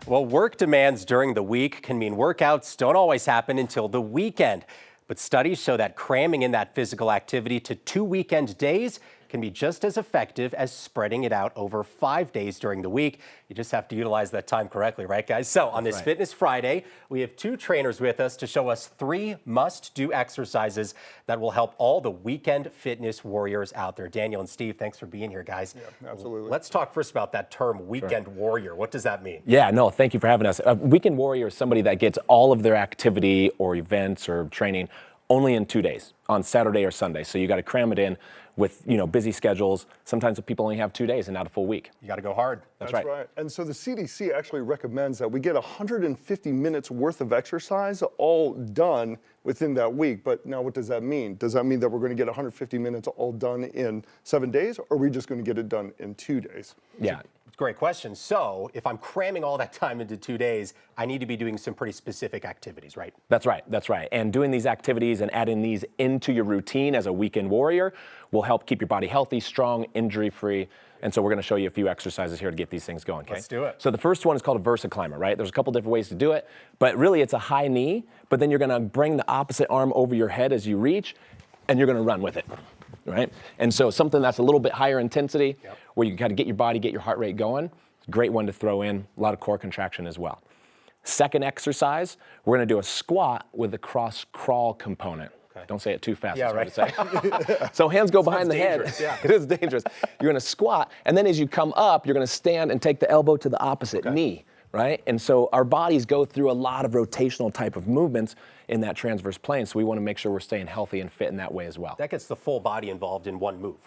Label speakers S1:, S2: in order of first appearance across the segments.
S1: Well, work demands during the week can mean workouts don't always happen until the weekend. But studies show that cramming in that physical activity to 2 weekend days can be just as effective as spreading it out over 5 days during the week. You just have to utilize that time correctly, right, guys? So on this Fitness Friday, we have 2 trainers with us to show us 3 must-do exercises that will help all the weekend fitness warriors out there. Daniel and Steve, thanks for being here, guys.
S2: Yeah, absolutely.
S1: Let's talk first about that term, weekend warrior. What does that mean?
S3: Yeah, no, thank you for having us. A weekend warrior is somebody that gets all of their activity or events or training only in 2 days, on Saturday or Sunday. So you got to cram it in with, busy schedules. Sometimes people only have 2 days and not a full week.
S1: You got to go hard.
S2: That's right. And so the CDC actually recommends that we get 150 minutes worth of exercise all done within that week. But now what does that mean? Does that mean that we're going to get 150 minutes all done in 7 days, or are we just going to get it done in 2 days?
S3: Yeah.
S1: Great question. So if I'm cramming all that time into 2 days, I need to be doing some pretty specific activities, right?
S3: That's right. That's right. And doing these activities and adding these into your routine as a weekend warrior will help keep your body healthy, strong, injury-free. And so we're going to show you a few exercises here to get these things going. Okay?
S1: Let's do it.
S3: So the first one is called a Versa Climber, right? There's a couple different ways to do it, but really it's a high knee, but then you're going to bring the opposite arm over your head as you reach, and you're going to run with it. Right? And so something that's a little bit higher intensity, where you kind of get your body, get your heart rate going, great one to throw in, a lot of core contraction as well. Second exercise, we're going to do a squat with a cross crawl component. Okay. Don't say it too fast.
S1: Yeah, right.
S3: To say. So hands go behind the head.
S1: Yeah.
S3: It is dangerous. You're going to squat, and then as you come up, you're going to stand and take the elbow to the opposite knee. Right? And so our bodies go through a lot of rotational type of movements in that transverse plane. So we want to make sure we're staying healthy and fit in that way as well.
S1: That gets the full body involved in one move.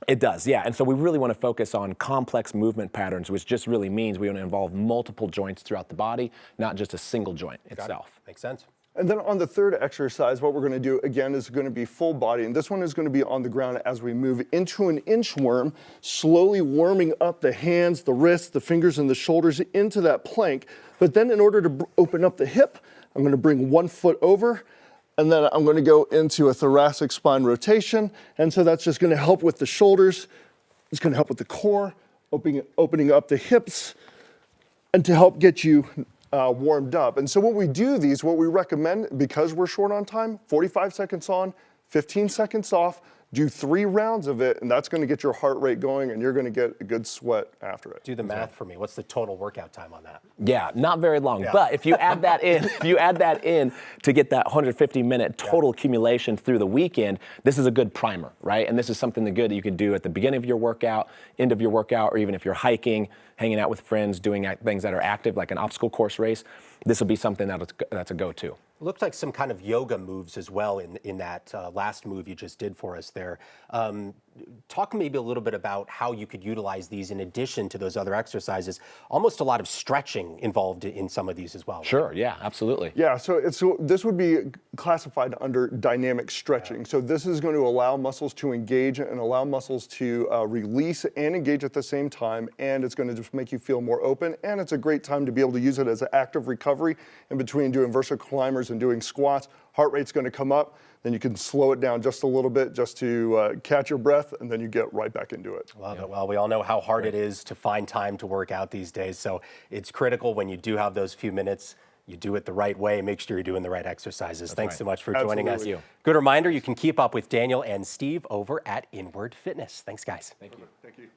S3: It does, yeah. And so we really want to focus on complex movement patterns, which just really means we want to involve multiple joints throughout the body, not just a single joint itself.
S1: Makes sense.
S2: And then on the third exercise, what we're going to do, again, is going to be full body. And this one is going to be on the ground as we move into an inchworm, slowly warming up the hands, the wrists, the fingers, and the shoulders into that plank. But then in order to open up the hip, I'm going to bring 1 foot over, and then I'm going to go into a thoracic spine rotation. And so that's just going to help with the shoulders. It's going to help with the core, opening up the hips, and to help get you warmed up. And so when we do these, what we recommend, because we're short on time, 45 seconds on, 15 seconds off, do 3 rounds of it, and that's going to get your heart rate going, and you're going to get a good sweat after it.
S1: Do the math for me. What's the total workout time on that?
S3: Yeah, not very long. Yeah. But if you add that in, to get that 150-minute total accumulation through the weekend, this is a good primer, right? And this is something good that you can do at the beginning of your workout, end of your workout, or even if you're hiking, hanging out with friends, doing things that are active, like an obstacle course race. This will be something that's a go-to.
S1: Looked like some kind of yoga moves as well in that last move you just did for us there. Talk maybe a little bit about how you could utilize these in addition to those other exercises. Almost a lot of stretching involved in some of these as well. Right?
S3: Sure, yeah, absolutely.
S2: Yeah, so this would be classified under dynamic stretching. Yeah. So this is going to allow muscles to engage and allow muscles to release and engage at the same time, and it's going to just make you feel more open, and it's a great time to be able to use it as an active recovery in between doing Versa climbers and doing squats. Heart rate's going to come up, then you can slow it down just a little bit just to catch your breath, and then you get right back into it.
S1: Love it. Well, we all know how hard it is to find time to work out these days, so it's critical when you do have those few minutes, you do it the right way, make sure you're doing the right exercises. Thanks so much for joining us. Good reminder, you can keep up with Daniel and Steve over at Inward Fitness. Thanks, guys.
S3: Thank you.
S2: Thank you.